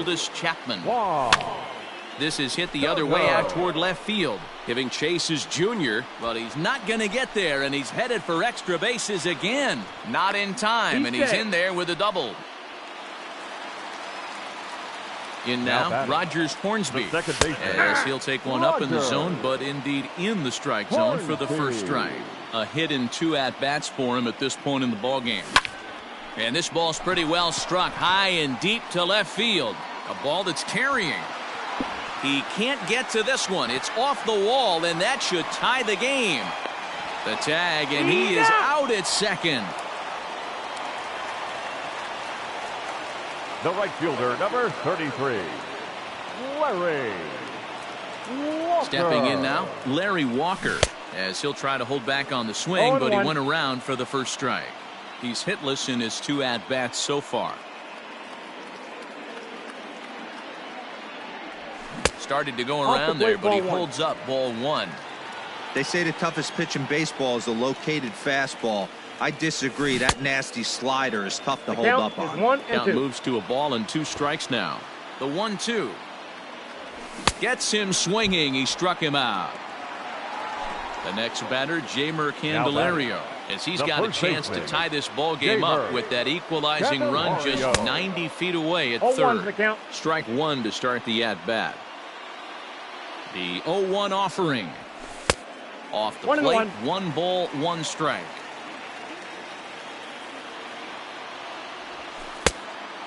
Chapman. Wow. This is hit the other way out toward left field. Giving chase is Junior, but he's not going to get there, and he's headed for extra bases again. Not in time, and he's in there with a double. In now, Rogers Hornsby, as he'll take one up in the zone, but indeed in the strike zone for the first strike. A hit in 2 at-bats for him at this point in the ballgame. And this ball's pretty well struck high and deep to left field. A ball that's carrying. He can't get to this one. It's off the wall, and that should tie the game. The tag, and he is out at second. The right fielder, number 33, Larry Walker. Stepping in now, Larry Walker, as he'll try to hold back on the swing, but he went around for the first strike. He's hitless in his 2 at-bats so far. Started to go around there, but he holds up ball 1. They say the toughest pitch in baseball is a located fastball. I disagree. That nasty slider is tough to hold up on. Count moves to a ball and 2 strikes now. The 1-2. Gets him swinging. He struck him out. The next batter, Jamer Candelario, as he's got a chance to tie this ball game up with that equalizing run just 90 feet away at third. Strike 1 to start the at-bat. The 0-1 offering. Off the plate, 1 ball, 1 strike.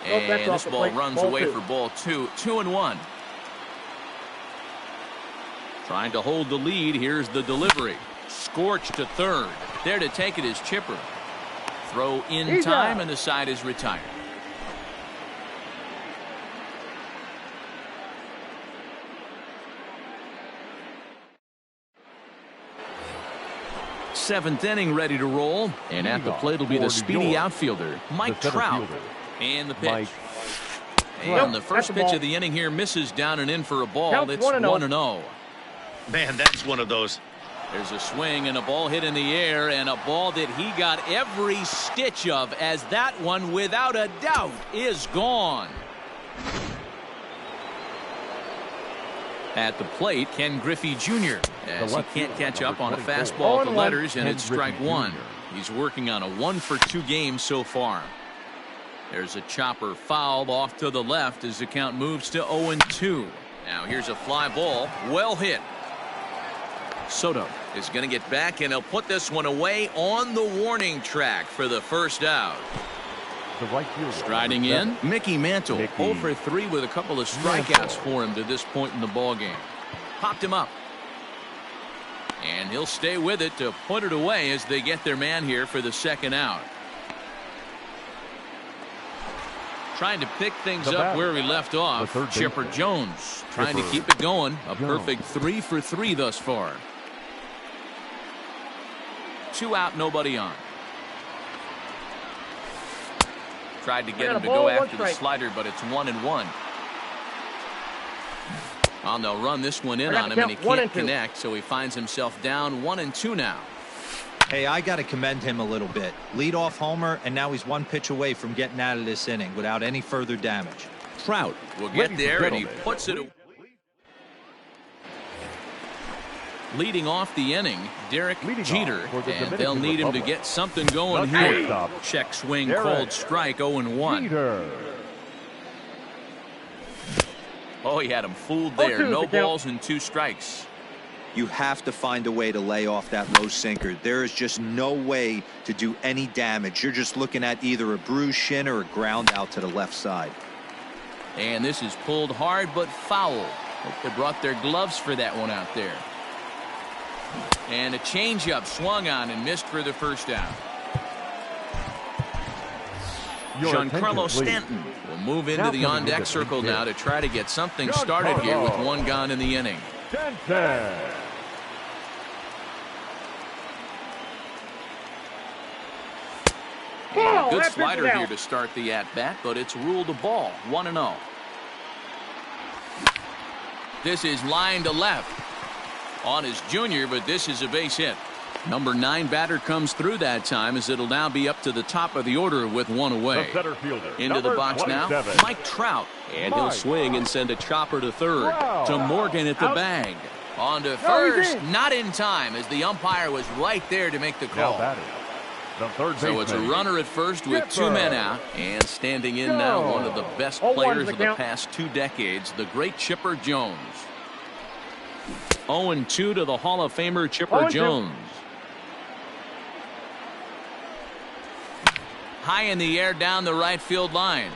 And this ball runs away for ball 2. 2-1. Trying to hold the lead. Here's the delivery. Scorched to third. There to take it is Chipper. Throw in time, and the side is retired. Seventh inning ready to roll, and at the plate will be the speedy outfielder Mike Trout. And the pitch. And the first pitch of the inning here misses down and in for a ball. It's 1-0. Man, that's one of those. There's a swing and a ball hit in the air, and a ball that he got every stitch of, as that one without a doubt is gone. At the plate, Ken Griffey Jr., as he can't catch up on a fastball at the letters, and it's strike 1. He's working on a 1-for-2 game so far. There's a chopper foul off to the left as the count moves to 0-2. Now here's a fly ball, well hit. Soto is going to get back, and he'll put this one away on the warning track for the first out. Striding in, Mickey Mantle, 0-for-3 with a couple of strikeouts for him to this point in the ballgame. Popped him up. And he'll stay with it to put it away as they get their man here for the second out. Trying to pick things up where we left off. Chipper Jones trying to keep it going. A perfect 3-for-3 thus far. 2 out, nobody on. Tried to get him to go after the slider, but it's 1-1. Well, they'll run this one in on him, and he can't connect, so he finds himself down 1-2 now. Hey, I got to commend him a little bit. Leadoff homer, and now he's 1 pitch away from getting out of this inning without any further damage. Trout will get there, and he puts it away. Leading off the inning, Derek Jeter, and they'll need him to get something going here. Check swing called strike, 0-1. Oh, he had him fooled there. No balls and 2 strikes. You have to find a way to lay off that low sinker. There is just no way to do any damage. You're just looking at either a bruised shin or a ground out to the left side. And this is pulled hard but foul. Hope they brought their gloves for that one out there. And a changeup swung on and missed for the first out. Giancarlo Stanton will move into the on-deck circle now to try to get something started here with 1 gone in the inning. Good slider here to start the at-bat, but it's ruled a ball. 1-0. This is line to left. On his Junior, but this is a base hit. Number 9 batter comes through that time, as it'll now be up to the top of the order with one away. The center fielder, Into the box 27. now, Mike Trout. And he'll swing and send a chopper to third. To Morgan at the bag. On to first, not in time, as the umpire was right there to make the call. Now batting, the third So it's a baseman, runner at first with Chipper. 2 men out. And standing in now, one of the best 0-1 players the of the count. past 2 decades, the great Chipper Jones. 0-2 to the Hall of Famer Chipper 0-2. Jones. High in the air down the right field line.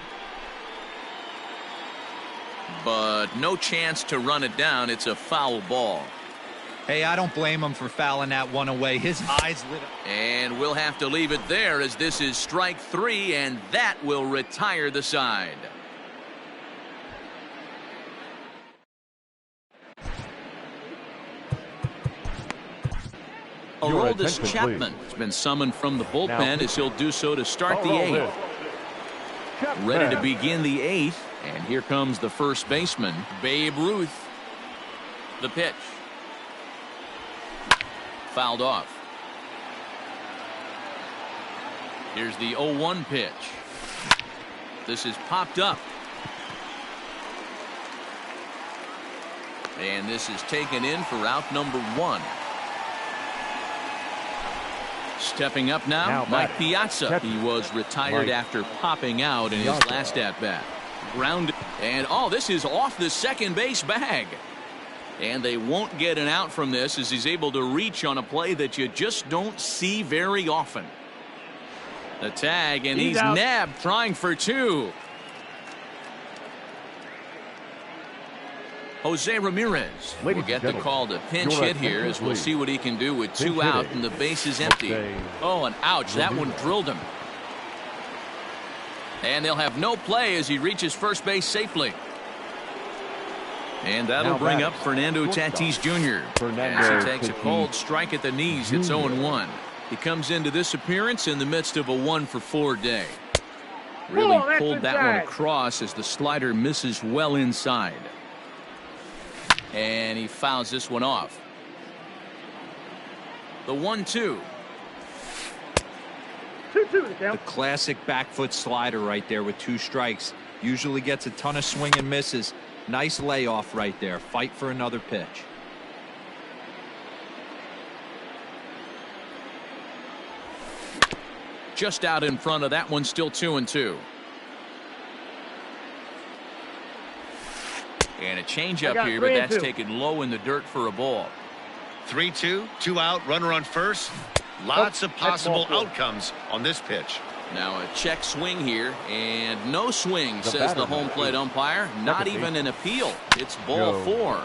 But no chance to run it down. It's a foul ball. Hey, I don't blame him for fouling that one away. His eyes lit up. And we'll have to leave it there, as this is strike 3, and that will retire the side. Your Aroldis attention, Chapman please. has been summoned from the bullpen, Now, as he'll do so to start the Aroldis 8th. Chapman. Ready to begin the 8th, and here comes the first baseman, Babe Ruth. The pitch. Fouled off. Here's the 0-1 pitch. This is popped up. And this is taken in for out number 1. Stepping up now, Mike batting, Piazza. catcher, He was retired Mike after popping out in his Piazza. last at-bat. Grounded. And this is off the second base bag. And they won't get an out from this, as he's able to reach on a play that you just don't see very often. The tag, and he's out. nabbed, trying for 2. Jose Ramirez will Ladies and get the gentlemen, call to pinch your hit here, attention, as we'll please. see what he can do with 2 Pinch out hitting. and the base is empty. Jose Oh, and ouch, that one Ramirez. drilled him. And they'll have no play as he reaches first base safely. And that'll Now bring batting, up Fernando shortstop, Tatis Jr. Fernando as he takes a Tatis cold strike at the knees. It's Jr. 0-1. He comes into this appearance in the midst of a 1-for-4 day. Really that's pulled that one inside. across, as the slider misses well inside. And he fouls this one off. The 1-2. 2-2 the The count. classic back foot slider right there with 2 strikes. Usually gets a ton of swing and misses. Nice layoff right there. Fight for another pitch. Just out in front of that one, still 2-2. And a I changeup got here, but 3-2. that's taken low in the dirt for a ball. 3-2, 2 out, runner on first. Lots of that's possible ball four. outcomes on this pitch. Now a check swing here, and no swing, The says the batter, home plate umpire. Not Second even base. an appeal. It's ball Joe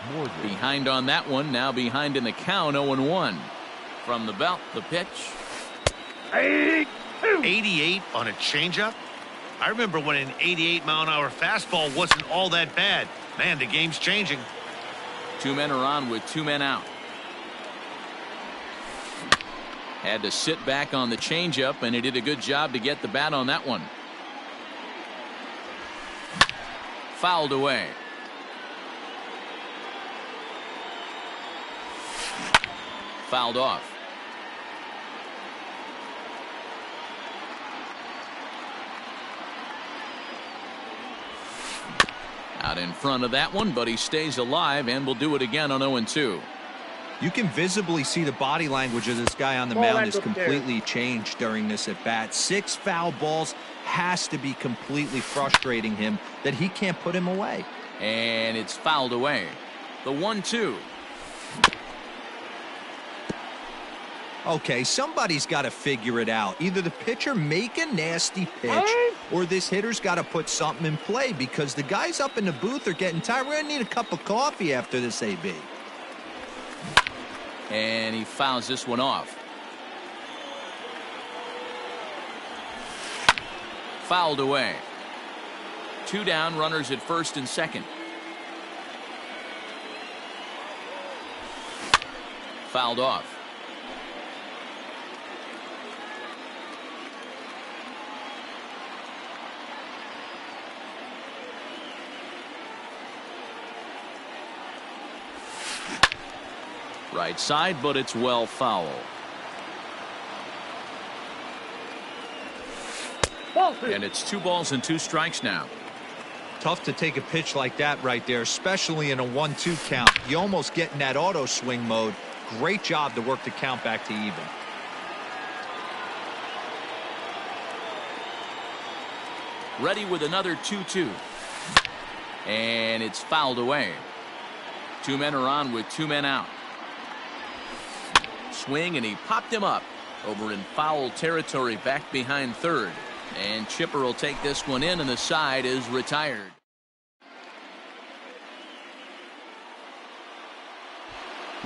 4. Morgan. Behind on that one, now behind in the count, 0-1. From the belt, the pitch. 8-2. 88 on a changeup. I remember when an 88-mile-an-hour fastball wasn't all that bad. Man, the game's changing. 2 men are on with 2 men out. Had to sit back on the changeup, and he did a good job to get the bat on that one. Fouled away. Fouled off. Out in front of that one, but he stays alive and will do it again on 0-2. You can visibly see the body language of this guy on the Ball mound that's is up there. completely changed during this at bat. 6 foul balls has to be completely frustrating him that he can't put him away. And it's fouled away. The 1-2. Okay, somebody's got to figure it out. Either the pitcher make a nasty pitch, or this hitter's got to put something in play, because the guys up in the booth are getting tired. We're going to need a cup of coffee after this, AB. And he fouls this one off. Fouled away. 2 down, runners at first and second. Fouled off. Right side, but it's well foul. And it's 2 balls and 2 strikes now. Tough to take a pitch like that right there, especially in a 1-2 count. You almost get in that auto swing mode. Great job to work the count back to even. Ready with another 2-2. And it's fouled away. 2 men are on with 2 men out. Swing, and he popped him up over in foul territory back behind third. And Chipper will take this one in, and the side is retired.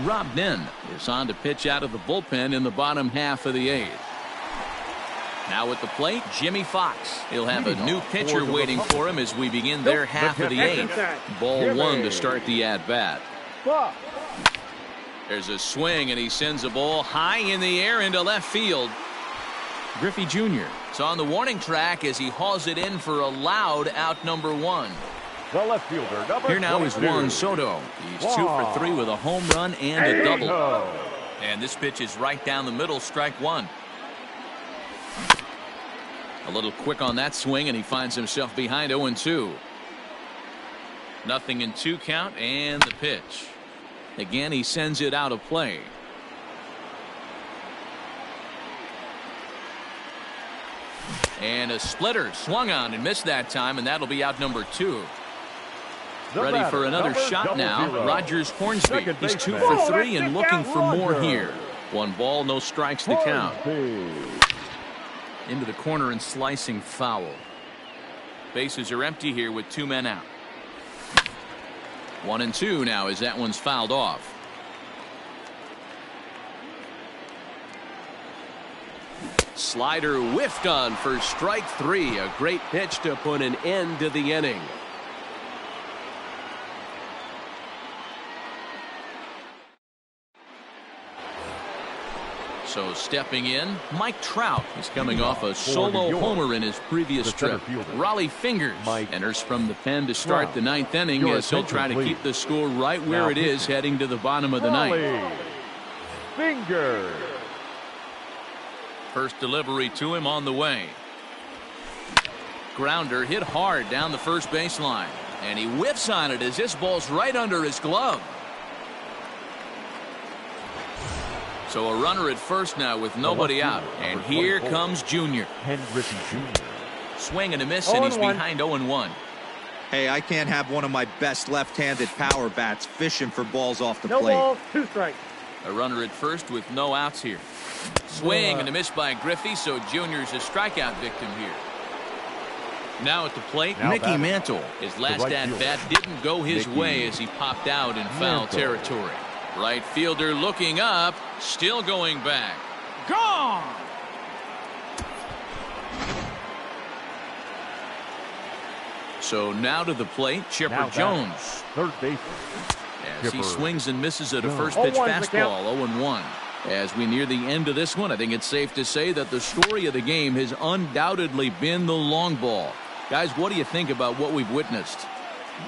Rob Nin is on to pitch out of the bullpen in the bottom half of the 8th. Now at the plate, Jimmy Fox. He'll have a new pitcher waiting for him as we begin their half of the 8th. Ball 1 to start the at-bat. There's a swing, and he sends a ball high in the air into left field. Griffey Jr. is on the warning track as he hauls it in for a loud out number 1. The left fielder, number Here now is 22. Juan Soto. He's 2 for 3 with a home run and a double. And this pitch is right down the middle, strike 1. A little quick on that swing, and he finds himself behind 0-2. Nothing in 2 count, and the pitch. Again, he sends it out of play. And a splitter swung on and missed that time, and that'll be out number 2. Ready for another shot now. Rogers Hornsby. He's 2 for 3 and looking for more here. 1 ball, no strikes to count. Into the corner and slicing foul. Bases are empty here with 2 men out. 1-2 now as that one's fouled off. Slider whiffed on for strike 3. A great pitch to put an end to the inning. So stepping in, Mike Trout is coming off a solo homer in his previous trip. Raleigh Fingers enters from the pen to start the 9th inning as he'll try to keep the score right where it is heading to the bottom of the 9th. Fingers. First delivery to him on the way. Grounder hit hard down the first baseline, and he whiffs on it as this ball's right under his glove. So a runner at first now with nobody out. And here comes Junior. Griffey Jr. Swing and a miss, and he's behind 0-1. Hey, I can't have one of my best left-handed power bats fishing for balls off the plate. No balls, 2 strikes. A runner at first with no outs here. Swing and a miss by Griffey, so Junior's a strikeout victim here. Now at the plate, Mickey Mantle. His last at-bat didn't go his way as he popped out in foul territory. Right fielder looking up, still going back. Gone! So now to the plate, Chipper Jones. Third base. As he swings and misses at a first pitch fastball, 0-1. As we near the end of this one, I think it's safe to say that the story of the game has undoubtedly been the long ball. Guys, what do you think about what we've witnessed?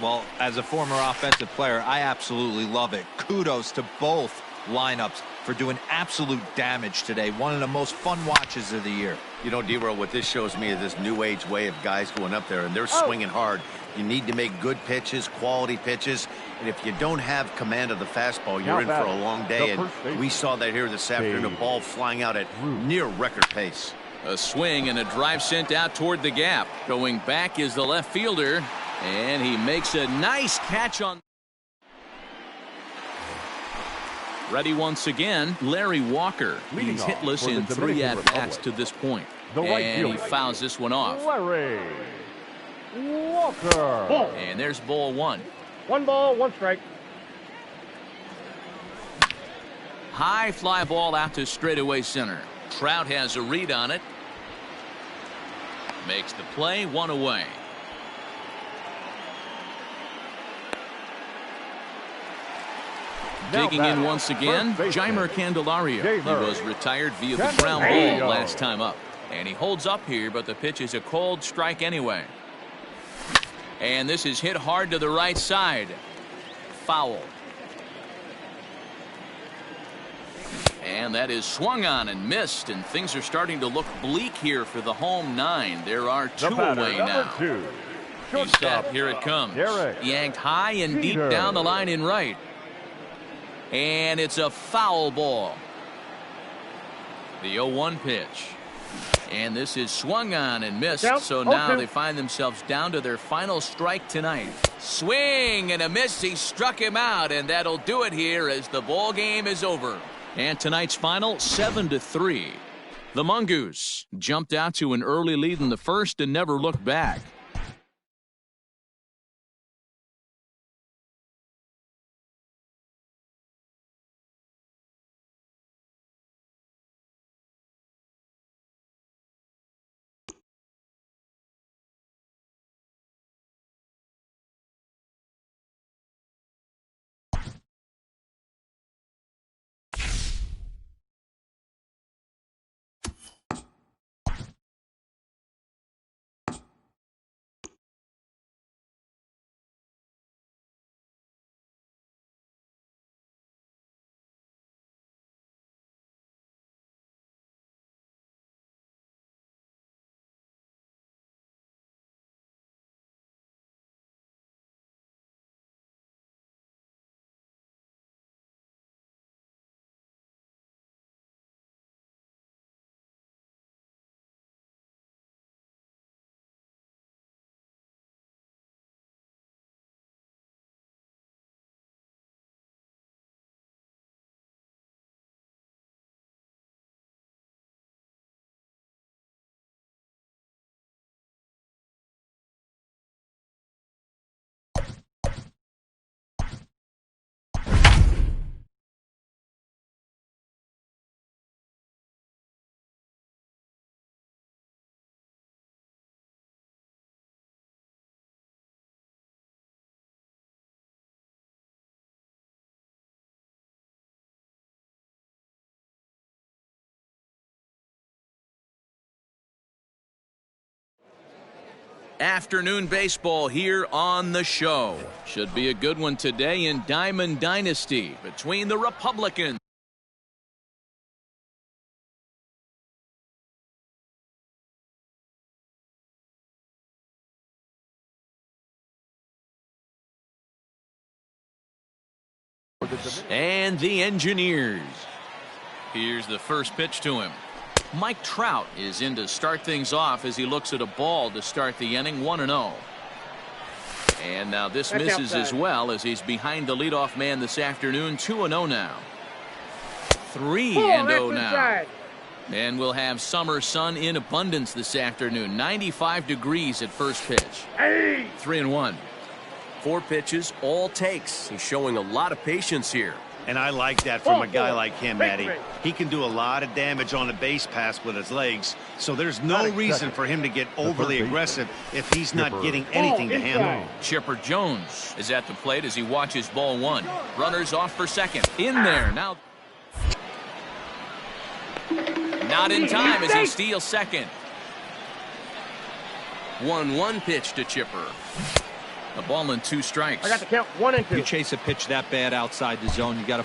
Well, as a former offensive player, I absolutely love it. Kudos to both lineups for doing absolute damage today. One of the most fun watches of the year. You know, D-Roll, what this shows me is this new age way of guys going up there, and they're swinging hard. You need to make good pitches, quality pitches, and if you don't have command of the fastball, you're in for a long day, and we saw that here this afternoon, a ball flying out at near record pace. A swing and a drive sent out toward the gap. Going back is the left fielder, and he makes a nice catch on. Ready once again, Larry Walker. He's hitless in 3 at-bats to this point. And he fouls this one off. Larry Walker. And there's ball 1. 1 ball, 1 strike. High fly ball out to straightaway center. Trout has a read on it. Makes the play, 1 away. Digging in once again, Jeimer Candelario. He was retired via the ground ball last time up. And he holds up here, but the pitch is a cold strike anyway. And this is hit hard to the right side. Foul. And that is swung on and missed, and things are starting to look bleak here for the home 9. There are 2 away now. 2. He's set. Here it comes. Yanked high and deep down the line in right. And it's a foul ball. The 0-1 pitch. And this is swung on and missed. So now they find themselves down to their final strike tonight. Swing and a miss. He struck him out, and that'll do it here as the ball game is over. And tonight's final 7-3. The Mongoose jumped out to an early lead in the first and never looked back. Afternoon baseball here on the show. Should be a good one today in Diamond Dynasty between the Republicans and the Engineers. Here's the first pitch to him. Mike Trout is in to start things off as he looks at a ball to start the inning. 1-0. And now this misses as well as he's behind the leadoff man this afternoon. 2-0 now. 3-0 now. And we'll have summer sun in abundance this afternoon. 95 degrees at first pitch. 3-1. 4 pitches, all takes. He's showing a lot of patience here. And I like that from a guy like him, Eddie. He can do a lot of damage on a base pass with his legs, so there's no reason for him to get overly aggressive if he's not getting anything to handle. Chipper Jones is at the plate as he watches ball 1. Runners off for second. In there now. Not in time as he steals second. 1-1 pitch to Chipper. The ball in 2 strikes. I got the count 1 and 2. You chase a pitch that bad outside the zone, you got to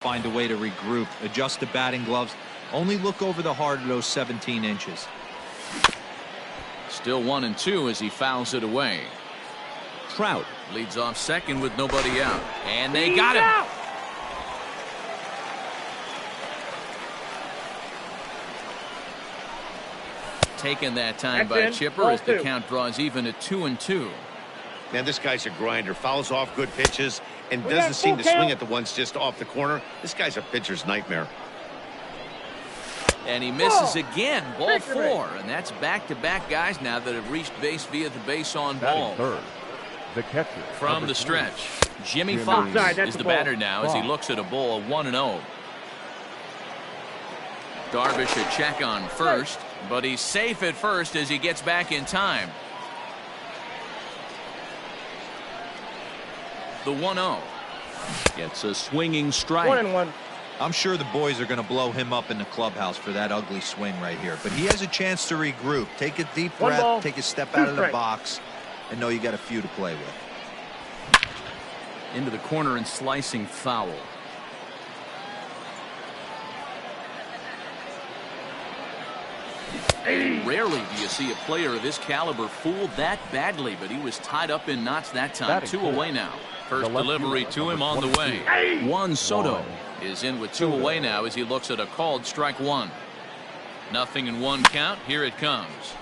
find a way to regroup, adjust the batting gloves, only look over the heart of those 17 inches. Still 1-2 as he fouls it away. Trout leads off second with nobody out, and they got him. Taken that time by Chipper as the count draws even at 2-2. Man, this guy's a grinder. Fouls off good pitches and doesn't seem to swing at the ones just off the corner. This guy's a pitcher's nightmare. And he misses again. Ball 4. And that's back-to-back guys now that have reached base via the base on ball. Third, the catcher. From the stretch, Jimmy Fox is the batter now as he looks at a ball 1-0. Darvish a check on first, but he's safe at first as he gets back in time. The 1-0 gets a swinging strike. 1-1. I'm sure the boys are going to blow him up in the clubhouse for that ugly swing right here, but he has a chance to regroup, take a deep breath, take a step out of the box, and know you got a few to play with. Into the corner and slicing foul. Rarely do you see a player of his caliber fooled that badly, but he was tied up in knots that time. 2 away now. First delivery to him on the way. Juan Soto is in with 2 away now as he looks at a called strike 1. Nothing in 1 count. Here it comes.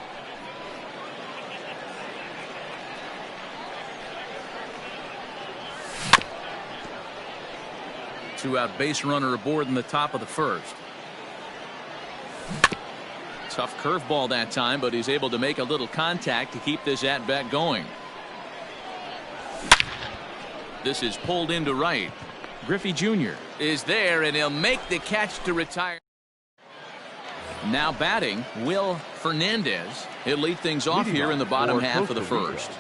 Two-out base runner aboard in the top of the first. Tough curveball that time, but he's able to make a little contact to keep this at-bat going. This is pulled into right. Griffey Jr. is there, and he'll make the catch to retire. Now batting, Will Fernandez. He'll lead things off here in the bottom half of the first.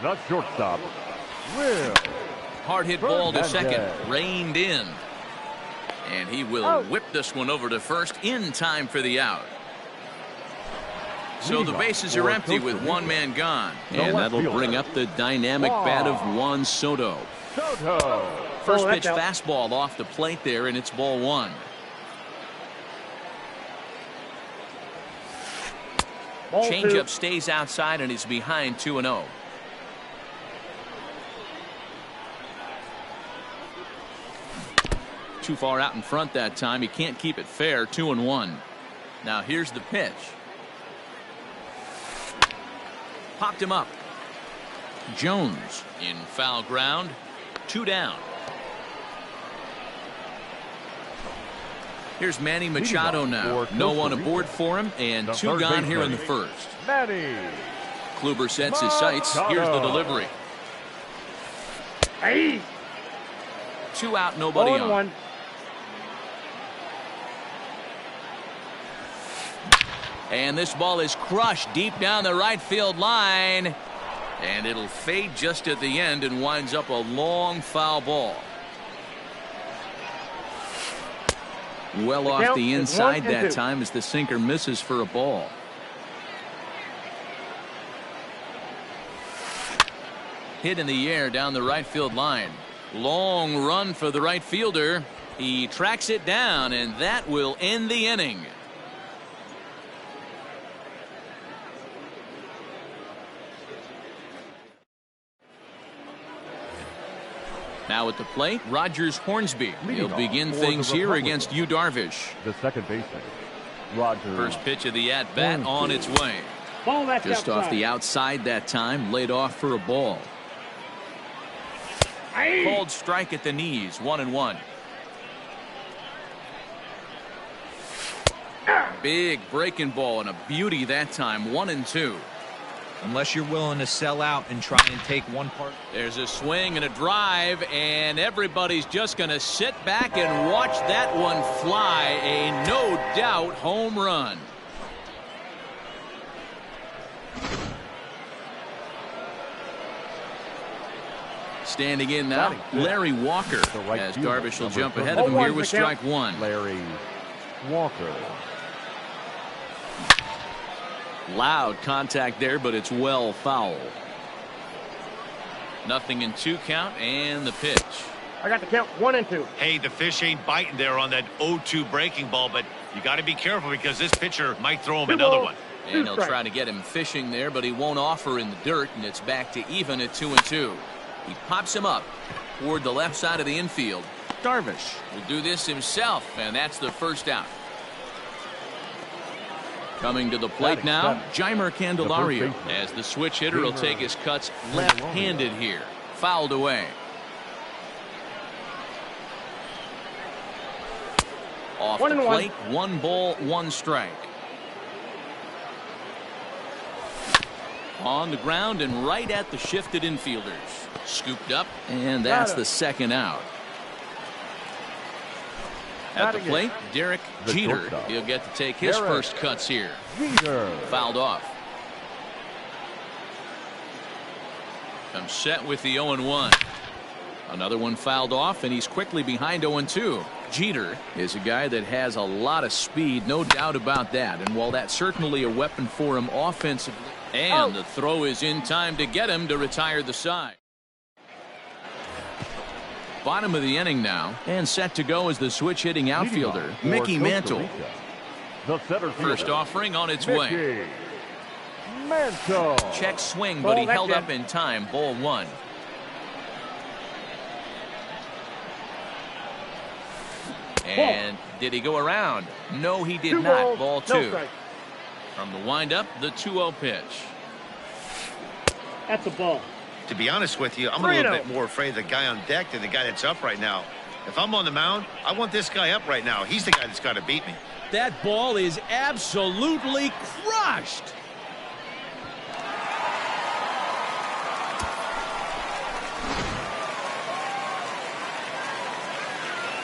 The shortstop, Will. Hard hit ball to second, reined in. And he will whip this one over to first in time for the out. So the bases are empty with 1 man gone. And that'll bring up the dynamic bat of Juan Soto. First pitch fastball off the plate there, and it's ball 1. Changeup stays outside, and he's behind 2-0. Too far out in front that time. He can't keep it fair. 2-1. Now here's the pitch. Popped him up. Jones in foul ground. 2 down. Here's Manny Machado now. No one aboard for him, and 2 gone here in the first. Manny. Kluber sets his sights. Here's the delivery. 2 out, nobody on. And this ball is crushed deep down the right field line. And it'll fade just at the end and winds up a long foul ball. Well off the inside that time as the sinker misses for a ball. Hit in the air down the right field line. Long run for the right fielder. He tracks it down, and that will end the inning. Now at the plate, Rogers Hornsby. He'll begin things here against Yu Darvish. The second baseman, Rogers. First pitch of the at-bat on its way. Just off the outside that time, laid off for a ball. Called strike at the knees, 1-1. Big breaking ball and a beauty that time, 1-2. Unless you're willing to sell out and try and take one part. There's a swing and a drive, and everybody's just going to sit back and watch that one fly. A no doubt home run. Standing in now, Larry Walker, as Darvish will jump ahead of him here with strike 1. Larry Walker. Loud contact there, but it's well foul. Nothing in 2 count, and the pitch. I got the count 1 and 2. Hey, the fish ain't biting there on that 0-2 breaking ball, but you got to be careful because this pitcher might throw him another one. And he'll try to get him fishing there, but he won't offer in the dirt, and it's back to even at 2-2. He pops him up toward the left side of the infield. Darvish will do this himself, and that's the first out. Coming to the plate now, Jeimer Candelario, as the switch hitter will take his cuts left-handed here. Fouled away. Off the plate, 1 ball, 1 strike. On the ground and right at the shifted infielders. Scooped up, and that's the second out. At the plate, Derek Jeter. He'll get to take his first cuts here. Fouled off. Comes set with the 0-1. Another one fouled off, and he's quickly behind 0-2. Jeter is a guy that has a lot of speed, no doubt about that. And while that's certainly a weapon for him offensively, And the throw is in time to get him to retire the side. Bottom of the inning now, and set to go is the switch-hitting outfielder, Mickey Mantle. First offering on its way. Mantle. Check swing, but he held up in time. Ball one. And did he go around? No, he did not. Ball two. From the windup, the 2-0 pitch. That's a ball. To be honest with you, I'm a little bit more afraid of the guy on deck than the guy that's up right now. If I'm on the mound, I want this guy up right now. He's the guy that's got to beat me. That ball is absolutely crushed.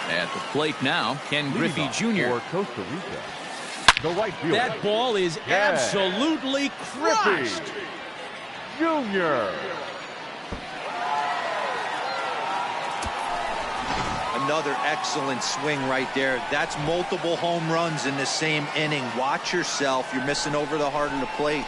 At the plate now, Ken Griffey Jr. For Costa Rica. The right fielder. That ball is absolutely crushed. Junior. Another excellent swing right there. That's multiple home runs in the same inning. Watch yourself. You're missing over the heart of the plate.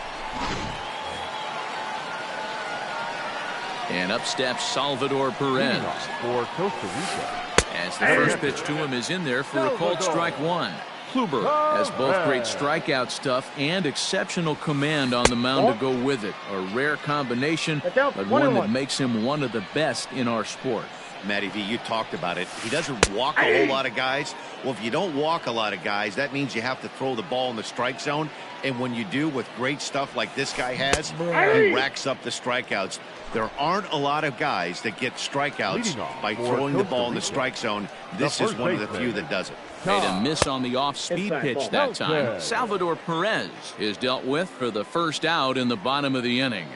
And up steps Salvador Perez. For Costa Rica. As the first pitch to him is in there for a called strike one. Kluber has both great strikeout stuff and exceptional command on the mound to go with it. A rare combination, but one that makes him one of the best in our sport. Matty V, you talked about it. He doesn't walk a whole lot of guys. Well, if you don't walk a lot of guys, that means you have to throw the ball in the strike zone. And when you do with great stuff like this guy has, he racks up the strikeouts. There aren't a lot of guys that get strikeouts by throwing the ball in the strike zone. This is one of the few that does it. Made a miss on the off-speed pitch that time. Salvador Perez is dealt with for the first out in the bottom of the inning.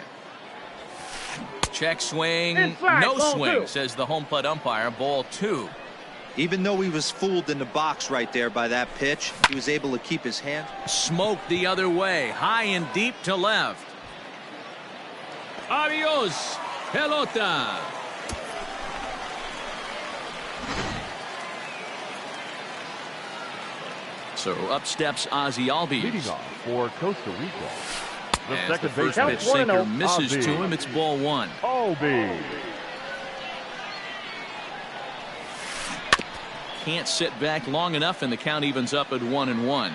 Check swing, no swing, says the home plate umpire. Ball two. Even though he was fooled in the box right there by that pitch, he was able to keep his hand. Smoked the other way, high and deep to left. Adios, pelota. So up steps Ozzie Albies. Leading off for Costa Rica. As the first pitch sinker misses to him, it's ball one. Albies. Can't sit back long enough, and the count evens up at 1-1.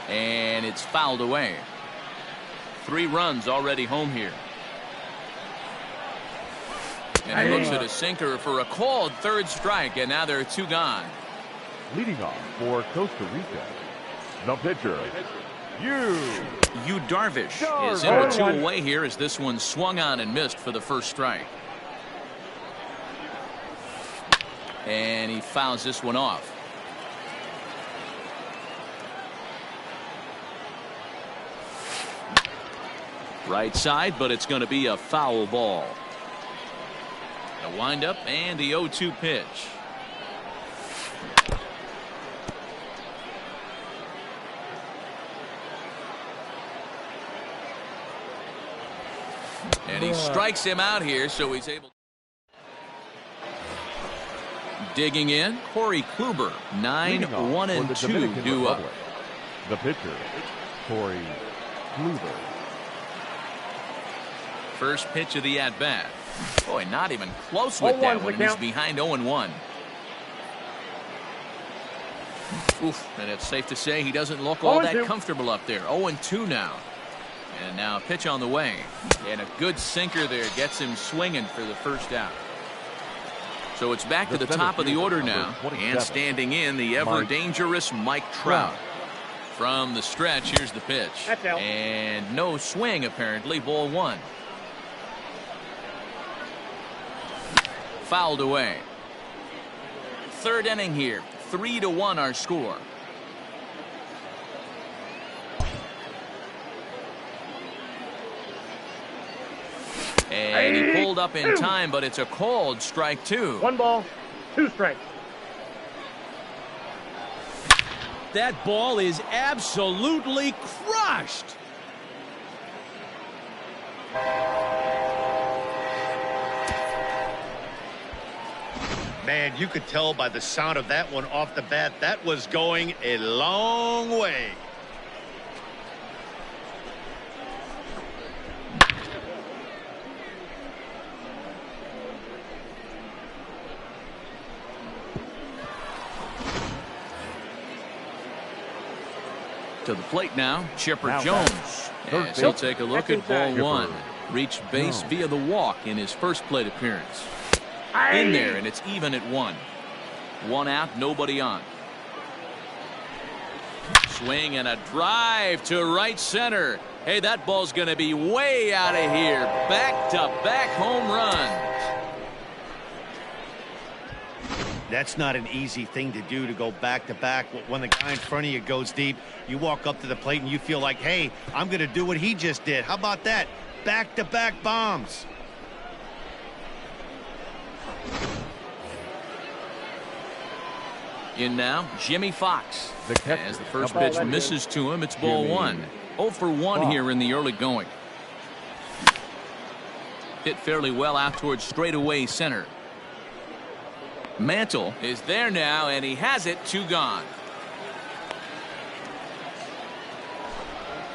And it's fouled away. 3 runs already home here. And he looks at a sinker for a called third strike, and now there are 2 gone. Leading off for Costa Rica. The pitcher, Yu Darvish is in with 2 away here as this one swung on and missed for the first strike. And he fouls this one off. Right side, but it's going to be a foul ball. A windup and the 0-2 pitch. And he strikes him out here, so he's able. Digging in, Corey Kluber, 9-1-2 due up. The pitcher, Corey Kluber. First pitch of the at-bat. Boy, not even close with that one. He's behind 0-1. Oof, and it's safe to say he doesn't look all that comfortable up there. 0-2 now. And now a pitch on the way. And a good sinker there gets him swinging for the first out. So it's back to the top of the order now. And standing in, the ever-dangerous Mike Trout. From the stretch, here's the pitch. And no swing, apparently. Ball one. Fouled away. Third inning here. 3-1 our score. And he pulled up in time, but it's a called strike 2. 1 ball, 2 strikes. That ball is absolutely crushed. Man, you could tell by the sound of that one off the bat, that was going a long way. To the plate now, Chipper Now Jones. As he'll take a look at ball one. Reached base via the walk in his first plate appearance. In there, and it's even at one. One out, nobody on. Swing and a drive to right center. Hey, that ball's going to be way out of here. Back-to-back home runs. That's not an easy thing to do, to go back-to-back. When the guy in front of you goes deep, you walk up to the plate and you feel like, hey, I'm going to do what he just did. How about that? Back-to-back bombs. In now, Jimmy Fox. As the first How about pitch that, misses to him, it's ball Jimmy one. 0 for 1 here in the early going. Hit fairly well out towards straightaway center. Mantle is there now, and he has it. 2 gone.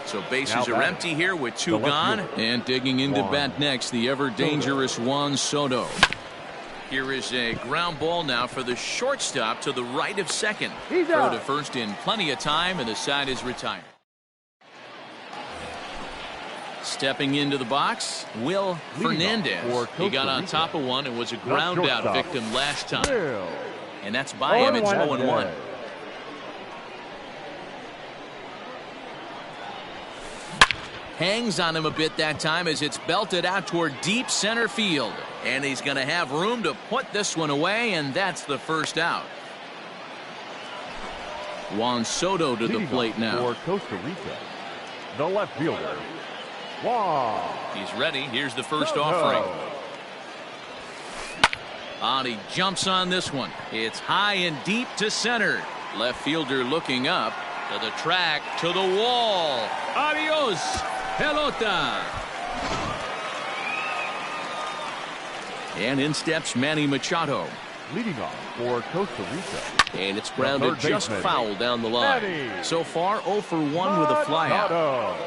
So bases are empty here with 2 gone. And digging into bat next, the ever-dangerous Juan Soto. Here is a ground ball now for the shortstop to the right of second. Throw to first in plenty of time, and the side is retired. Stepping into the box, Will Fernandez. He got on top of one and was a ground out victim last time. And that's by him. It's 0-1. Hangs on him a bit that time as it's belted out toward deep center field. And he's going to have room to put this one away, and that's the first out. Juan Soto to the plate now. For Costa Rica, the left fielder, Juan. He's ready. Here's the first offering. And he jumps on this one. It's high and deep to center. Left fielder looking up to the track, to the wall. Adios, pelota. And in steps Manny Machado. Leading off for Costa Rica. And it's grounded just foul down the line. So far 0 for 1 with a flyout.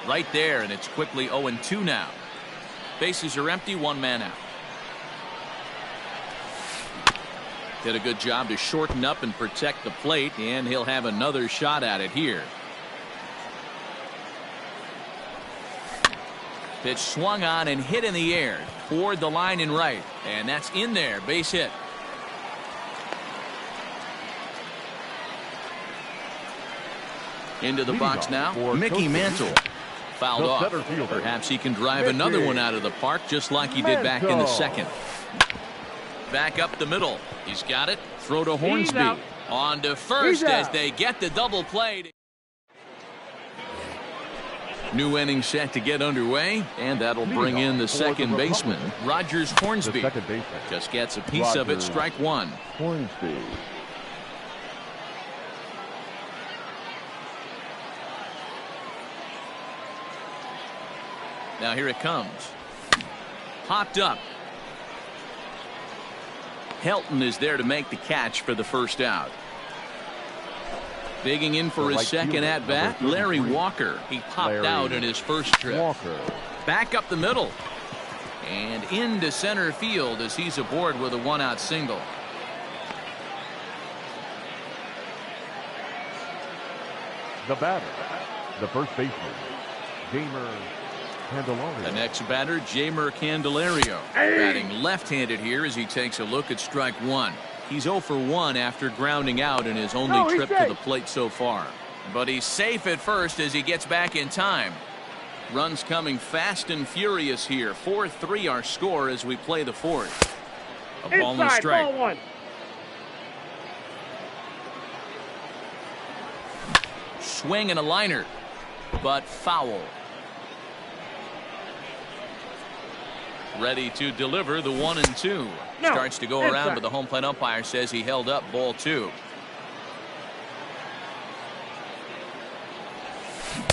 Right there, and it's quickly 0-2 now. Bases are empty, 1 man out. Did a good job to shorten up and protect the plate, and he'll have another shot at it here. Pitch swung on and hit in the air toward the line and right, and that's in there. Base hit. Into the box now, Mickey Mantle. Fouled off. Perhaps he can drive another one out of the park just like he did back in the second. Back up the middle. He's got it. Throw to Hornsby. On to first as they get the double play. New inning set to get underway, and that'll bring in the second baseman, Rogers Hornsby. Just gets a piece of it, strike one. Hornsby. Now here it comes. Popped up. Helton is there to make the catch for the first out. Digging in for his second at-bat, Larry Walker. He popped out in his first trip. Back up the middle. And into center field as he's aboard with a one-out single. The batter, the first baseman, Jamer Candelario. The next batter, Jamer Candelario. Batting left-handed here as he takes a look at strike one. He's 0 for 1 after grounding out in his only trip to the plate so far. But he's safe at first as he gets back in time. Runs coming fast and furious here. 4-3 our score as we play the fourth. A ball and a strike. Ball one. Swing and a liner, but foul. Ready to deliver the 1-2. Starts to go around, but the home plate umpire says he held up ball 2.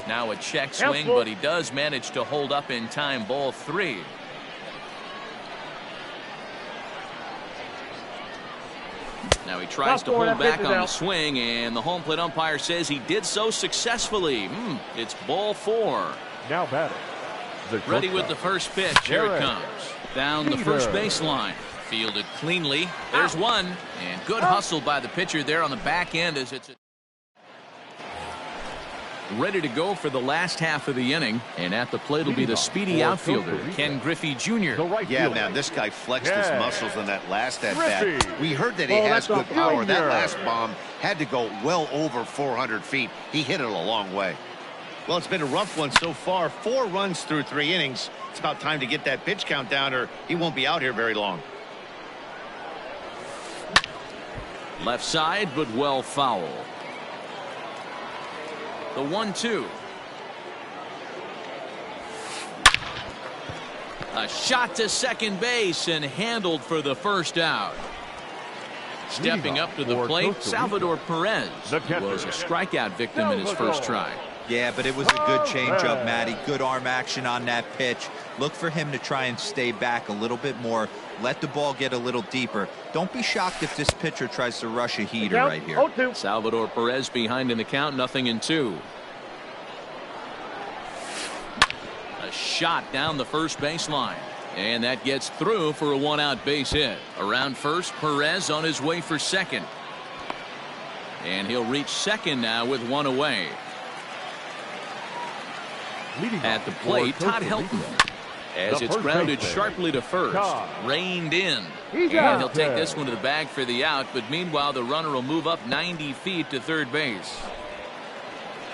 Now a check swing, but he does manage to hold up in time ball 3. Now he tries to hold back on the swing, and the home plate umpire says he did so successfully. It's ball 4. Now batting. Ready with the first pitch. Here it comes. Down the first baseline. Fielded cleanly. There's one. And good hustle by the pitcher there on the back end as it's ready to go for the last half of the inning. And at the plate will be the speedy outfielder, Ken Griffey Jr. Yeah, man, this guy flexed his muscles in that last at-bat. We heard that he has good power. That last bomb had to go well over 400 feet. He hit it a long way. Well, it's been a rough one so far. 4 runs through 3 innings. It's about time to get that pitch count down or he won't be out here very long. Left side, but well foul. The 1-2. A shot to second base and handled for the first out. Stepping up to the plate, Salvador Perez was a strikeout victim in his first try. Yeah, but it was a good changeup, Matty. Good arm action on that pitch. Look for him to try and stay back a little bit more. Let the ball get a little deeper. Don't be shocked if this pitcher tries to rush a heater right here. Salvador Perez behind in the count, 0-2. A shot down the first baseline. And that gets through for a 1-out base hit. Around first, Perez on his way for second. And he'll reach second now with 1 away. At the plate, Todd Helton. As it's grounded sharply to first. Reined in. And he'll take this one to the bag for the out. But meanwhile, the runner will move up 90 feet to third base.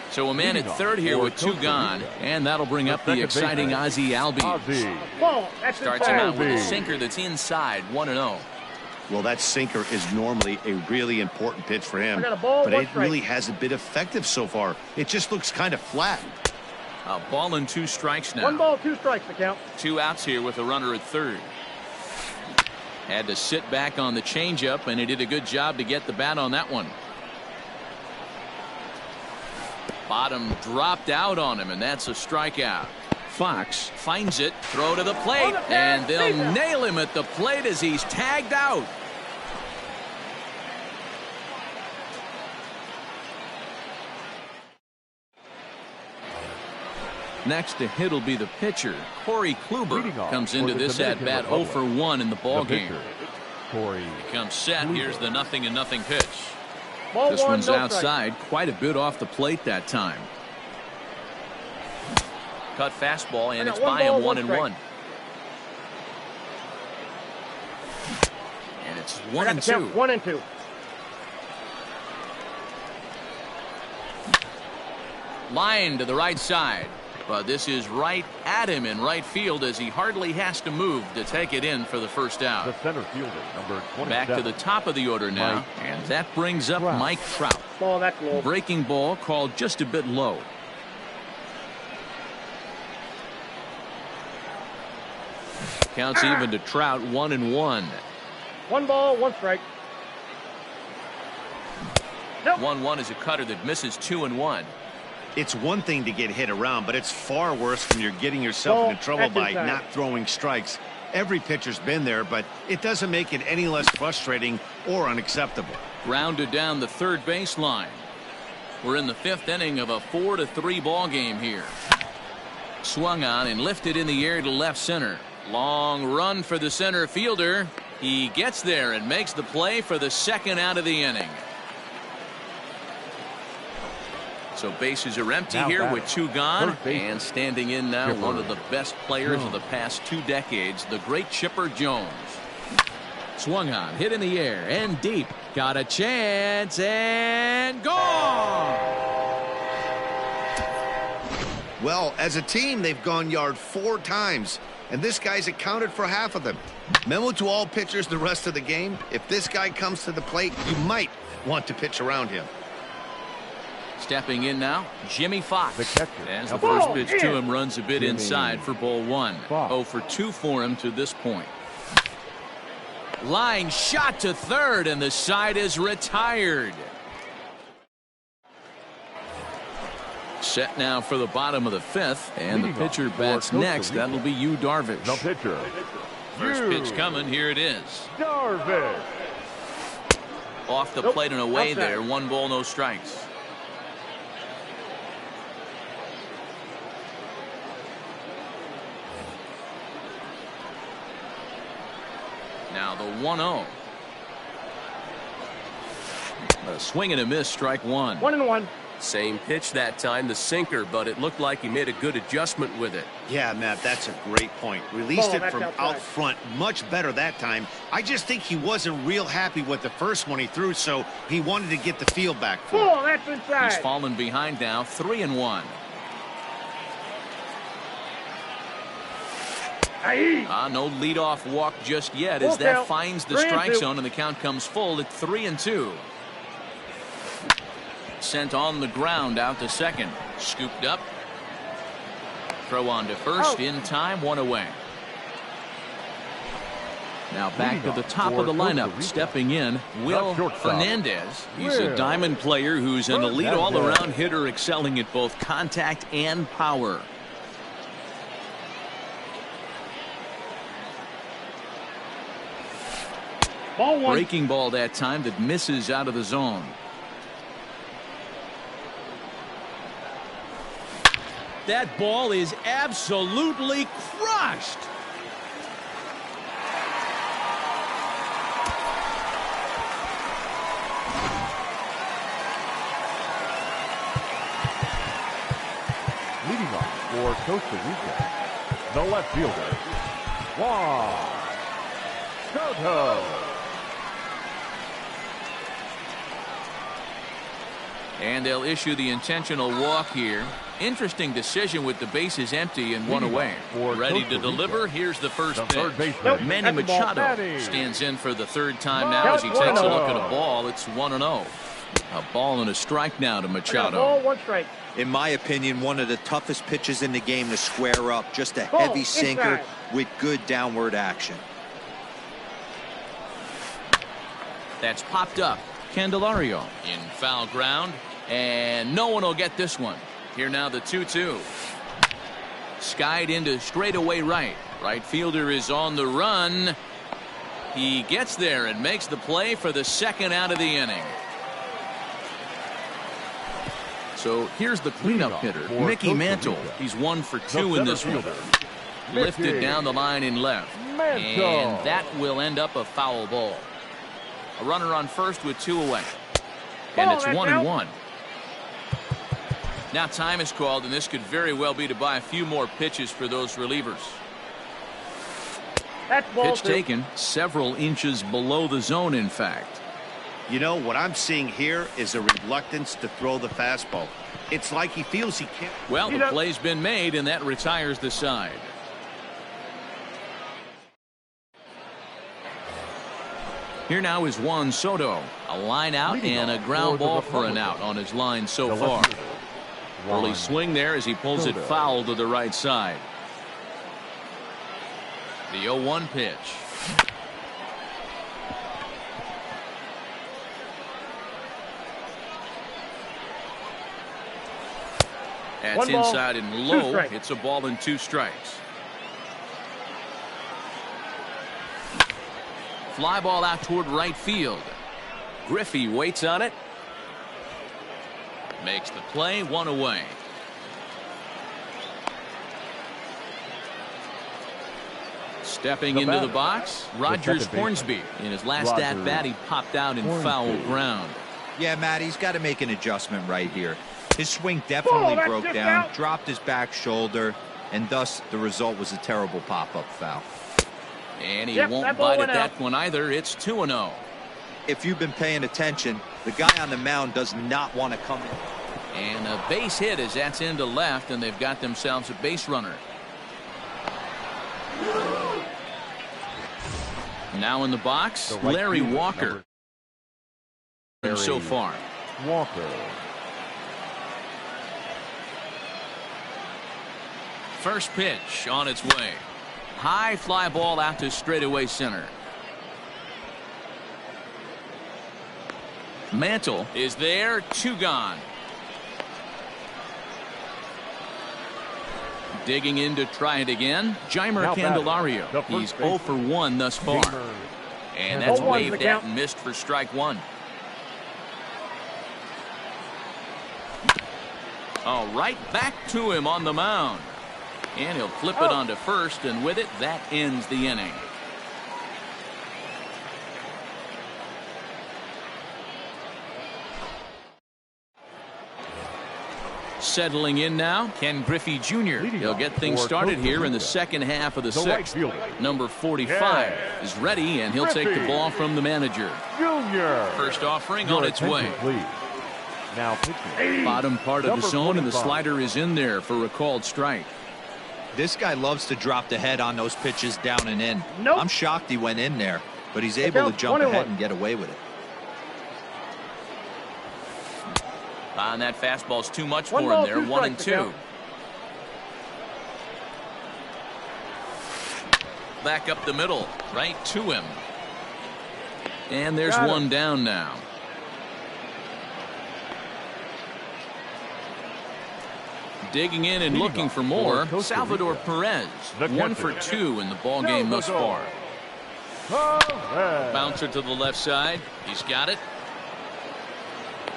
So a man at third here with 2 gone. And that'll bring up the exciting Ozzie Albies. Starts him out with a sinker that's inside, 1-0. Well, that sinker is normally a really important pitch for him. But it really hasn't been effective so far. It just looks kind of flat. A ball and 2 strikes now. 1 ball, 2 strikes the count. 2 outs here with a runner at third. Had to sit back on the changeup, and he did a good job to get the bat on that one. Bottom dropped out on him, and that's a strikeout. Fox finds it, throw to the plate, and they'll nail him at the plate as he's tagged out. Next to hit will be the pitcher, Corey Kluber. Comes into this at-bat 0 for 1 in the ballgame. He comes set. Here's the 0-0 pitch. This one's outside, quite a bit off the plate that time. Cut fastball, and it's by him 1-1. And it's 1-2. 1-2. Line to the right side. But this is right at him in right field as he hardly has to move to take it in for the first out. The center fielder, number 27. Back to the top of the order now, and that brings up Mike Trout. Ball, that's low. Breaking ball called just a bit low. Counts even to Trout, 1-1. 1 ball, 1 strike. 1-1 is a cutter that misses 2-1. It's one thing to get hit around, but it's far worse when you're getting yourself into trouble by not throwing strikes. Every pitcher's been there, but it doesn't make it any less frustrating or unacceptable. Grounded down the third baseline. We're in the 5th inning of a 4-3 ball game here. Swung on and lifted in the air to left center. Long run for the center fielder. He gets there and makes the play for the 2nd out of the inning. So bases are empty here with 2 gone, and standing in now one of the best players of the past 2 decades, the great Chipper Jones. Swung on, hit in the air and deep, got a chance and gone. Well, as a team, they've gone yard 4 times, and this guy's accounted for half of them. Memo to all pitchers the rest of the game: if this guy comes to the plate, you might want to pitch around him. Stepping in now, Jimmy Fox. As the first pitch to him runs a bit inside for ball 1. 0 for 2 for him to this point. Line shot to third, and the side is retired. Set now for the bottom of the 5th, and the pitcher bats next. That'll be Yu Darvish. The pitcher. First pitch coming. Here it is. Darvish. Off the plate and away there. 1 ball, no strikes. Now the 1-0. A swing and a miss, strike one. 1-1. Same pitch that time, the sinker, but it looked like he made a good adjustment with it. Yeah, Matt, that's a great point. Released Ball, it that's from outside. out front much better that time. I just think he wasn't real happy with the first one he threw, so he wanted to get the feel back for it. Ball, that's inside. He's fallen behind now, 3-1. No leadoff walk just yet as Full that count. finds the 3-2. strike zone and the count comes full at 3-2. Sent on the ground out to second. Scooped up. Throw on to first in time, one away. Now back to the top of the lineup. Stepping in, Will Fernandez. He's a diamond player who's an elite all-around hitter, excelling at both contact and power. Ball one. Breaking ball that time that misses out of the zone. That ball is absolutely crushed. Leading off for Costa Rica, the left fielder, Juan Soto. And they'll issue the intentional walk here. Interesting decision with the bases empty and one away. Ready to deliver. Here's the first pitch. Manny Machado stands in for the third time now as he takes a look at a ball. It's 1-0. A ball and a strike now to Machado. Ball, one strike. In my opinion, one of the toughest pitches in the game to square up. Just a heavy sinker with good downward action. That's popped up. Candelario in foul ground, and no one will get this one. Here now the 2-2. Skied into straightaway right. Right fielder is on the run. He gets there and makes the play for the second out of the inning. So here's the cleanup hitter, Mickey Mantle. He's 1 for 2 in this one. Lifted down the line in left. And that will end up a foul ball. A runner on first with 2 away. And it's 1-1. Now time is called, and this could very well be to buy a few more pitches for those relievers. That's ball Pitch two. taken several inches below the zone, in fact. You know, what I'm seeing here is a reluctance to throw the fastball. It's like he feels he can't. Well, the play's been made, and that retires the side. Here now is Juan Soto. A line out and a ground ball for an out on his line so far. Early swing there as he pulls it foul to the right side. The 0-1 pitch. That's inside and low. It's a ball and 2 strikes. Fly ball out toward right field. Griffey waits on it. Makes the play, 1 away. Stepping into the box, Rogers Hornsby. In his last at-bat, he popped out in foul ground. Yeah, Matt, he's got to make an adjustment right here. His swing definitely broke down, dropped his back shoulder, and thus the result was a terrible pop-up foul. And he won't bite at that one either. It's 2-0. If you've been paying attention, the guy on the mound does not want to come in. And a base hit as that's into left, and they've got themselves a base runner. Now in the box, Larry Walker. So far. Walker. First pitch on its way. High fly ball out to straightaway center. Mantle is there, 2 gone. Digging in to try it again, Jeimer Candelario. He's 0 for 1 thus far. And that's waved at and missed for strike 1. All right, back to him on the mound. And he'll flip it onto first, and with it, that ends the inning. Settling in now, Ken Griffey Jr. He'll get things started here in the second half of the sixth. Number 45 is ready, and he'll take the ball from the manager. Junior. First offering on its way. Now pitching. Bottom part of the zone, and the slider is in there for a called strike. This guy loves to drop the head on those pitches down and in. Nope. I'm shocked he went in there, but he's able to jump ahead and get away with it. And that fastball's too much for him there. 1-2. Back up the middle, right to him. And there's one down now. Digging in and looking for more, Salvador Perez. 1 for 2 in the ball game thus far. Bouncer to the left side. He's got it.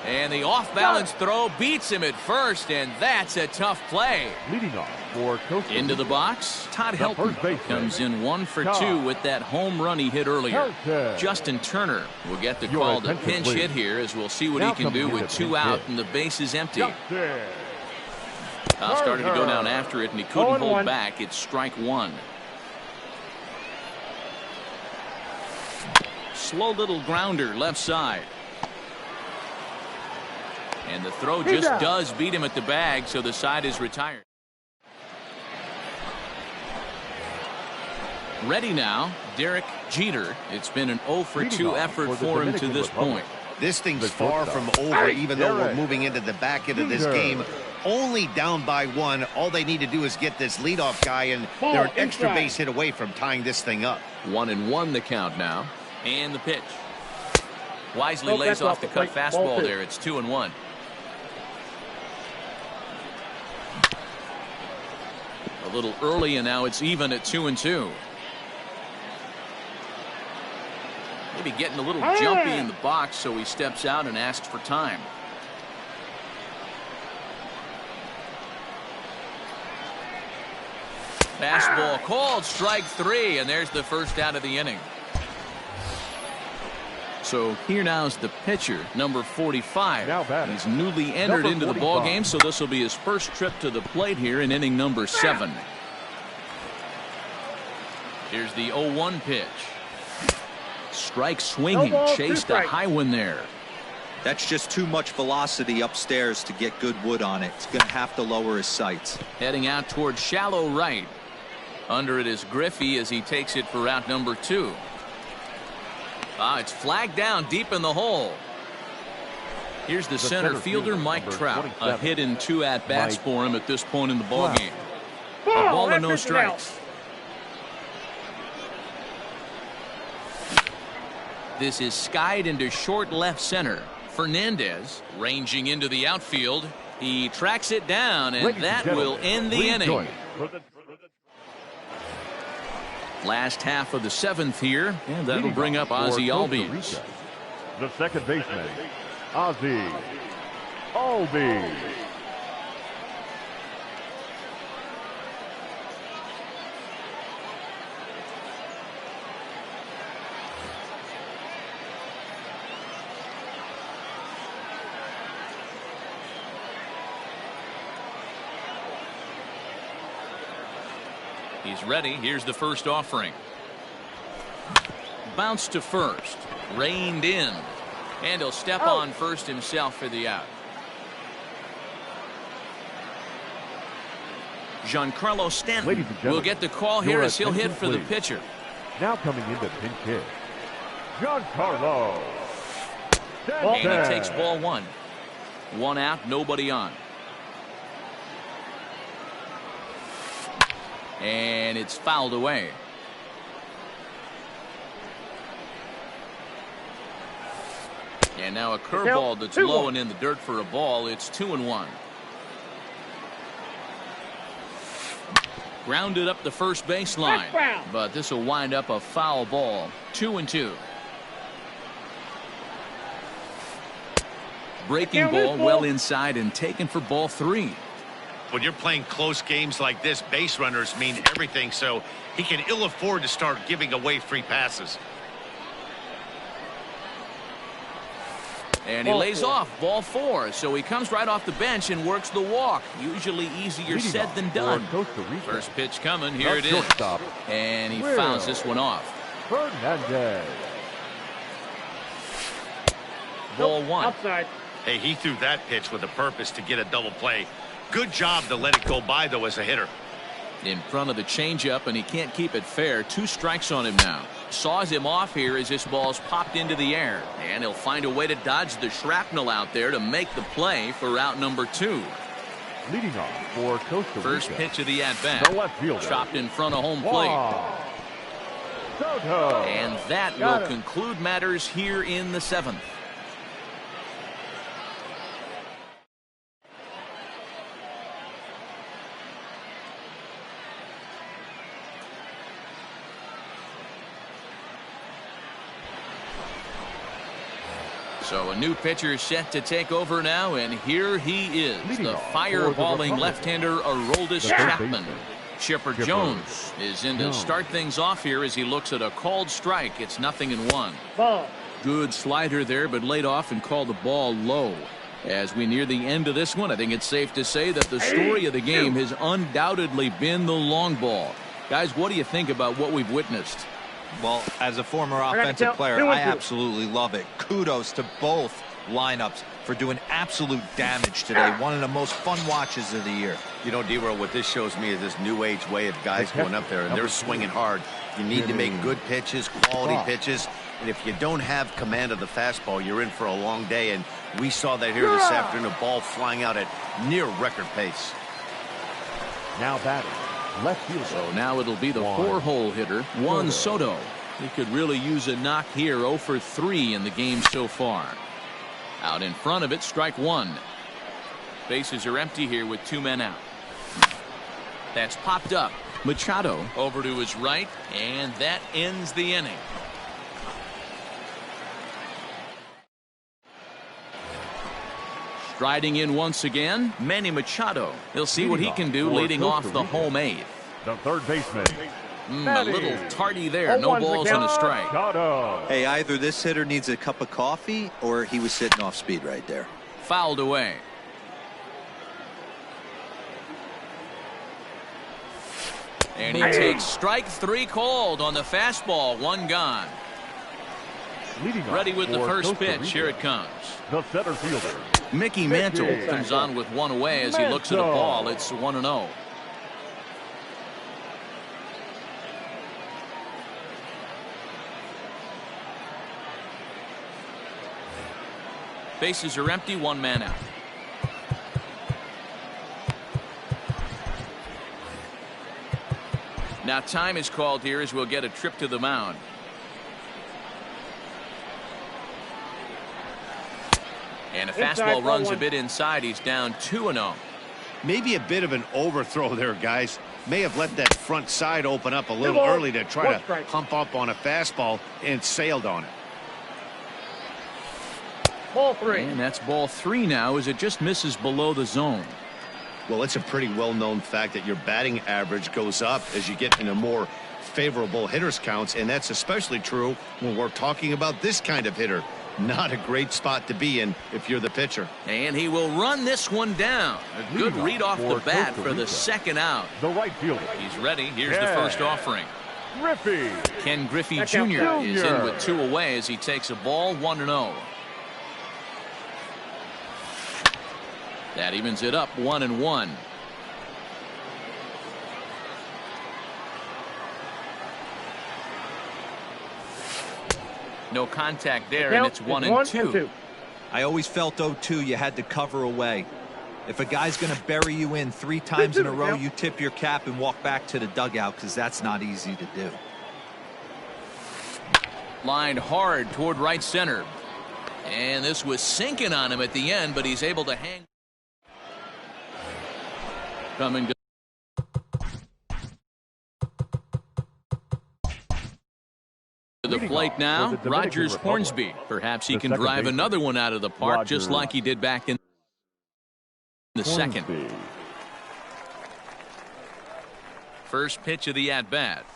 And the off-balance throw beats him at first, and that's a tough play. Leading off for Costa Into the box, Todd Helton comes in 1 for 2 with that home run he hit earlier. Justin Turner will get the call to pinch hit here, as we'll see what he can do with 2 out and the base is empty. Started to go down after it, and he couldn't hold back. It's strike 1. Slow little grounder left side. And the throw just does beat him at the bag, so the side is retired. Ready now, Derek Jeter. It's been an 0 for 2 effort for him to this point. This thing's far from over, even though we're moving into the back end of this game. Only down by 1. All they need to do is get this leadoff guy, and they're an extra base hit away from tying this thing up. 1-1 the count now. And the pitch. Wisely lays off the cut fastball there. It's 2-1. A little early, and now it's even at 2-2. Maybe getting a little jumpy in the box, so he steps out and asks for time. Fastball called, strike 3, and there's the first out of the inning. So here now is the pitcher, number 45. He's newly entered into the ball game, so this will be his first trip to the plate here in inning number 7. Here's the 0-1 pitch. Strike swinging, chased a high one there. That's just too much velocity upstairs to get good wood on it. It's going to have to lower his sights. Heading out towards shallow right. Under it is Griffey as he takes it for out number 2. It's flagged down deep in the hole. Here's the center fielder, Mike Trout. A hit in 2 at-bats for him at this point in the ball game. A ball and no strikes. This is skied into short left center. Fernandez ranging into the outfield. He tracks it down, and that will end the inning. Last half of the 7th here, and that'll bring up Ozzie Albies. The second baseman, Ozzie Albies. He's ready. Here's the first offering. Bounce to first. Reined in. And he'll step on first himself for the out. Giancarlo Stanton will get the call here as he'll hit for the pitcher. Now coming into pinch hit, Giancarlo Stanton. And he takes ball 1. 1 out, nobody on. And it's fouled away. And now a curveball that's low and in the dirt for a ball. It's 2-1. Grounded up the first baseline, but this will wind up a foul ball. 2-2. Breaking ball well inside and taken for ball 3. When you're playing close games like this, base runners mean everything, so he can ill afford to start giving away free passes. And he lays off ball 4, so he comes right off the bench and works the walk. Usually easier said than done. First pitch coming, here it is. And he fouls this one off. Fernandez. Ball 1. Outside. Hey, he threw that pitch with a purpose to get a double play. Good job to let it go by, though, as a hitter. In front of the changeup, and he can't keep it fair. 2 strikes on him now. Saws him off here as this ball's popped into the air. And he'll find a way to dodge the shrapnel out there to make the play for route number 2. Leading off for Costa Rica. First pitch of the at-bat. The left fielder. Chopped in front of home plate. Soto. And that will conclude matters here in the 7th. So a new pitcher set to take over now, and here he is, the fireballing left-hander Aroldis Chapman. Chipper Jones is in to start things off here as he looks at a called strike. It's 0-1. Ball. Good slider there, but laid off and called the ball low. As we near the end of this one, I think it's safe to say that the story of the game has undoubtedly been the long ball. Guys, what do you think about what we've witnessed? Well, as a former offensive player, I absolutely love it. Kudos to both lineups for doing absolute damage today. One of the most fun watches of the year. You know, D-Roll, what this shows me is this new age way of guys going up there, and they're swinging hard. You need to make good pitches, quality pitches, and if you don't have command of the fastball, you're in for a long day, and we saw that here this afternoon, a ball flying out at near record pace. Now batting. Left field. So now it'll be the 4-hole hitter, Juan Soto. He could really use a knock here. 0 for 3 in the game so far. Out in front of it, strike 1. Bases are empty here with 2 men out. That's popped up. Machado over to his right, and that ends the inning. Striding in once again, Manny Machado. He'll see what he can do leading off the home 8th. The third baseman. A little tardy there. No balls and a strike. Hey, either this hitter needs a cup of coffee or he was sitting off speed right there. Fouled away. And he takes strike 3 called on the fastball. 1 gone. Ready with the first pitch. Here it comes. The center fielder. Mickey Mantle comes on with 1 away as he looks at a ball. It's 1-0. Bases are empty. 1 man out. Now time is called here as we'll get a trip to the mound. And a fastball runs a bit inside. He's down 2-0. Maybe a bit of an overthrow there, guys. May have let that front side open up a little early to try to hump up on a fastball and sailed on it. Ball 3. And that's ball 3 now as it just misses below the zone. Well, it's a pretty well-known fact that your batting average goes up as you get into more favorable hitters counts, and that's especially true when we're talking about this kind of hitter. Not a great spot to be in if you're the pitcher. And he will run this one down. A good read off the bat for the 2nd out. The right fielder. He's ready. Here's the first offering. Griffey. Ken Griffey Jr. is in with 2 away as he takes a ball. 1-0. That evens it up. 1-1. No contact there, and it's 1-2. I always felt 0-2 you had to cover away. If a guy's going to bury you in 3 times in a row, you tip your cap and walk back to the dugout because that's not easy to do. Lined hard toward right center. And this was sinking on him at the end, but he's able to hang. Coming to the plate now, Rogers Hornsby. Perhaps he can drive another one out of the park just like he did back in the 2nd. First pitch of the at-bat.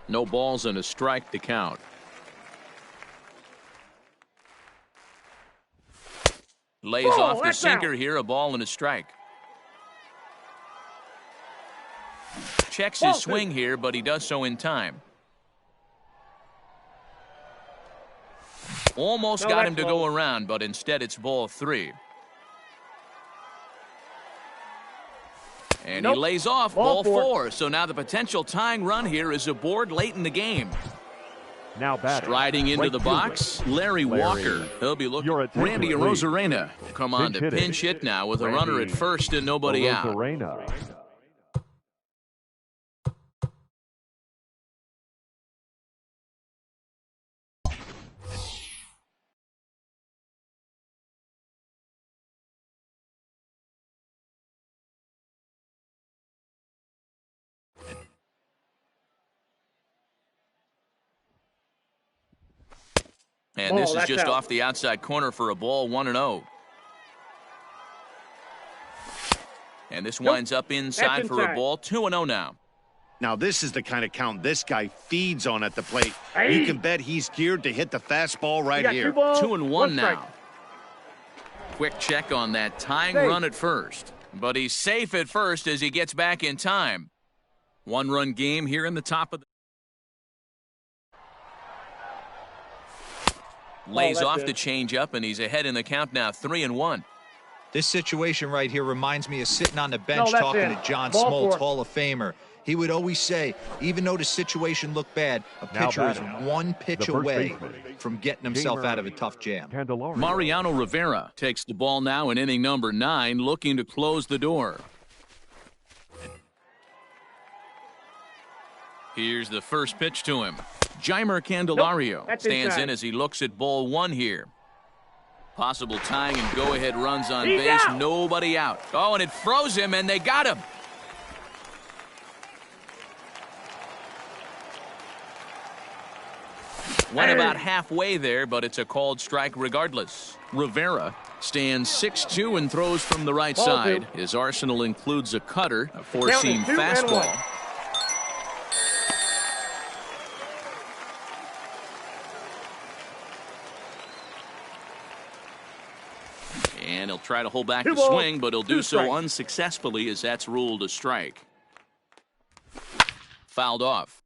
No balls and a strike to count. Lays Oh, off the that's sinker out. here, a ball and a strike. Checks Ball his swing here, but he does so in time. Almost No, got that's him to low. go around, but instead it's ball 3. And Nope. he lays off Ball ball 4. 4. So now the potential tying run here is aboard late in the game. Now batting. Striding into Right the fielder. box, Larry Walker. He'll be looking. Your attention, Randy please. Arozarena will come on Pinch to hitting. pinch hit now with a runner at Randy first and nobody out. Arozarena. And Ball, this is that's just out. off the outside corner for a ball, 1-0. And this winds up inside That's for a inside. ball, 2-0 now. Now, this is the kind of count this guy feeds on at the plate. Hey. You can bet he's geared to hit the fastball You right got here. 2 balls, 2-1 strike. now. Quick check on that tying Safe. run at first. But he's safe at first as he gets back in time. 1-run game here in the top of the... Lays that's off it. the changeup, and he's ahead in the count now, 3-1. This situation right here reminds me of sitting on the bench No, that's talking it. to John Ball Smoltz, 4. Hall of Famer. He would always say, even though the situation looked bad, a Now pitcher is batting. one pitch The first away baseman. from getting himself Jamer out of a tough jam. Candelario. Mariano Rivera takes the ball now in inning number 9, looking to close the door. Here's the first pitch to him. Jamer Candelario Nope, that's stands inside. in as he looks at ball 1 here. Possible tying and go-ahead runs on He's base. out. Nobody out. Oh, and it froze him, and they got him. Went about halfway there, but it's a called strike regardless. Rivera stands 6'2" and throws from the right Ball side. 2. His arsenal includes a cutter, a Count four-seam is 2 and fastball. 1. And he'll try to hold back 2 the balls, swing, but he'll 2 do so strikes. unsuccessfully as that's ruled a strike. Fouled off.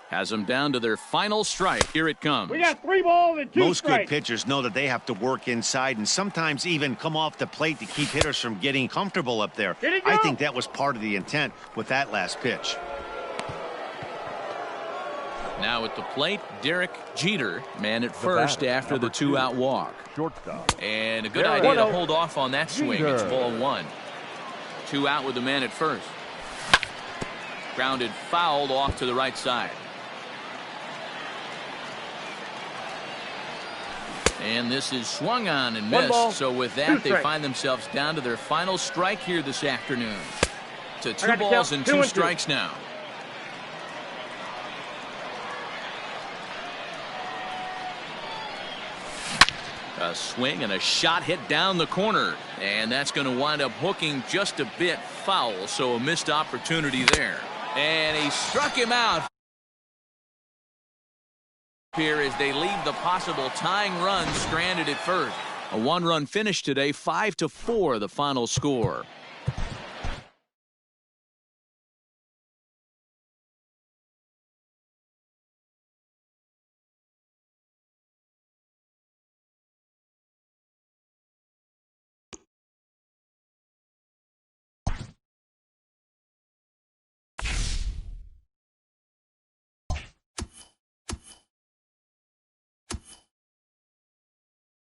Has them down to their final strike. Here it comes. We got 3 balls and 2 Most strikes. good pitchers know that they have to work inside and sometimes even come off the plate to keep hitters from getting comfortable up there. Did it I go? think that was part of the intent with that last pitch. Now at the plate, Derek Jeter, man at first batter, after the number 2. 2-out walk. Shortstop. And a good Derek idea to 1-0. hold off on that swing. It's Jeter. ball 1. 2 out with the man at first. Grounded fouled off to the right side. And this is swung on and 1 missed. ball, So with 2 that, they strikes. find themselves down to their final strike here this afternoon. To 2 got the balls count, and 2 2 and 2. strikes now. A swing and a shot hit down the corner. And that's going to wind up hooking just a bit foul. So a missed opportunity there. And he struck him out here as they leave the possible tying run stranded at first. A 1-run finish today, 5-4 the final score.